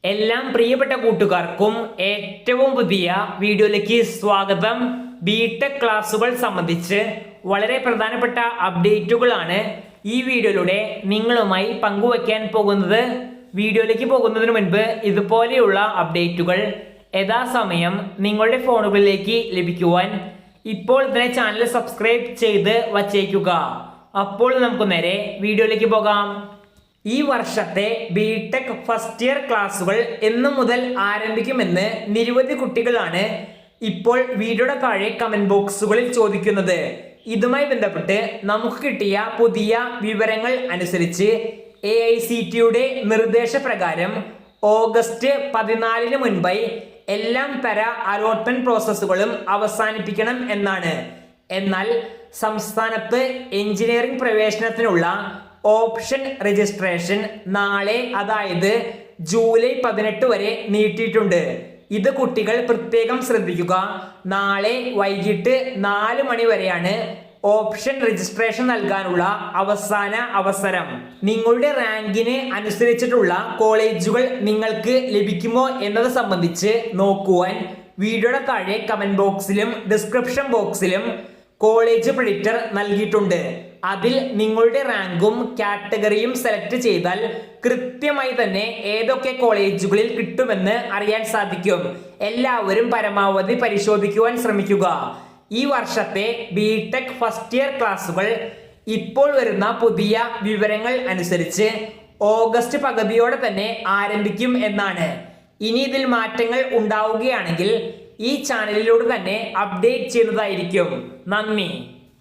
എല്ലാം പ്രിയപ്പെട്ട കൂട്ടുകാർക്കും ഏറ്റവും പുതിയ വീഡിയോയിലേക്ക് സ്വാഗതം. ബിടെക് ക്ലാസുകൾ സംബന്ധിച്ച് വളരെ പ്രധാനപ്പെട്ട അപ്ഡേറ്റുകളാണ് ഈ വീഡിയോയിലൂടെ നിങ്ങളുമായി പങ്കുവയ്ക്കാൻ പോകുന്നത്. വീഡിയോയിലേക്ക് പോകുന്നതിന് മുൻപ് ഇതുപോലെയുള്ള അപ്ഡേറ്റുകൾ യഥാസമയം നിങ്ങളുടെ ഫോണുകളിലേക്ക് ലഭിക്കുവാൻ ഇപ്പോൾ തന്നെ ചാനൽ സബ്സ്ക്രൈബ് ചെയ്ത് വച്ചേക്കുക. അപ്പോൾ നമുക്ക് നേരെ വീഡിയോയിലേക്ക് പോകാം. ഈ വർഷത്തെ ബിടെക് ഫസ്റ്റ് ഇയർ ക്ലാസുകൾ എന്നു മുതൽ ആരംഭിക്കുമെന്ന് നിരവധി കുട്ടികളാണ് ഇപ്പോൾ വീഡിയോയുടെ താഴെ കമന്റ് ബോക്സുകളിൽ ചോദിക്കുന്നത്. ഇതുമായി ബന്ധപ്പെട്ട് നമുക്ക് കിട്ടിയ പുതിയ വിവരങ്ങൾ അനുസരിച്ച് AICTE നിർദ്ദേശപ്രകാരം ഓഗസ്റ്റ് 14 മുൻപായി എല്ലാം തര അലോട്ട്മെന്റ് പ്രോസസ്സുകളും അവസാനിപ്പിക്കണം എന്നാണ്. എന്നാൽ സംസ്ഥാനത്ത് എഞ്ചിനീയറിംഗ് പ്രവേശനത്തിനുള്ള ഓപ്ഷൻ രജിസ്ട്രേഷൻ നാളെ, അതായത് ജൂലൈ 18 വരെ നീട്ടിയിട്ടുണ്ട്. ഇത് കുട്ടികൾ പ്രത്യേകം ശ്രദ്ധിക്കുക. നാളെ വൈകിട്ട് 4 മണി വരെയാണ് ഓപ്ഷൻ രജിസ്ട്രേഷൻ നൽകാനുള്ള അവസാന അവസരം. നിങ്ങളുടെ റാങ്കിന് അനുസരിച്ചിട്ടുള്ള കോളേജുകൾ നിങ്ങൾക്ക് ലഭിക്കുമോ എന്നത് സംബന്ധിച്ച് നോക്കുവാൻ വീഡിയോയുടെ താഴെ കമന്റ് ബോക്സിലും ഡിസ്ക്രിപ്ഷൻ ബോക്സിലും കോളേജ് പ്രെഡിക്റ്റർ നൽകിയിട്ടുണ്ട്. അതിൽ നിങ്ങളുടെ റാങ്കും കാറ്റഗറിയും സെലക്ട് ചെയ്താൽ കൃത്യമായി തന്നെ ഏതൊക്കെ കോളേജുകളിൽ കിട്ടുമെന്ന് അറിയാൻ സാധിക്കും. എല്ലാവരും പരമാവധി പരിശോധിക്കുവാൻ ശ്രമിക്കുക. ഈ വർഷത്തെ ബിടെക് ഫസ്റ്റ് ഇയർ ക്ലാസുകൾ ഇപ്പോൾ വരുന്ന പുതിയ വിവരങ്ങൾ അനുസരിച്ച് ഓഗസ്റ്റ് പകുതിയോടെ തന്നെ ആരംഭിക്കും എന്നാണ്. ഇനി ഇതിൽ മാറ്റങ്ങൾ ഉണ്ടാവുകയാണെങ്കിൽ ഈ ചാനലിലൂടെ തന്നെ അപ്ഡേറ്റ് ചെയ്യുന്നതായിരിക്കും. നന്ദി.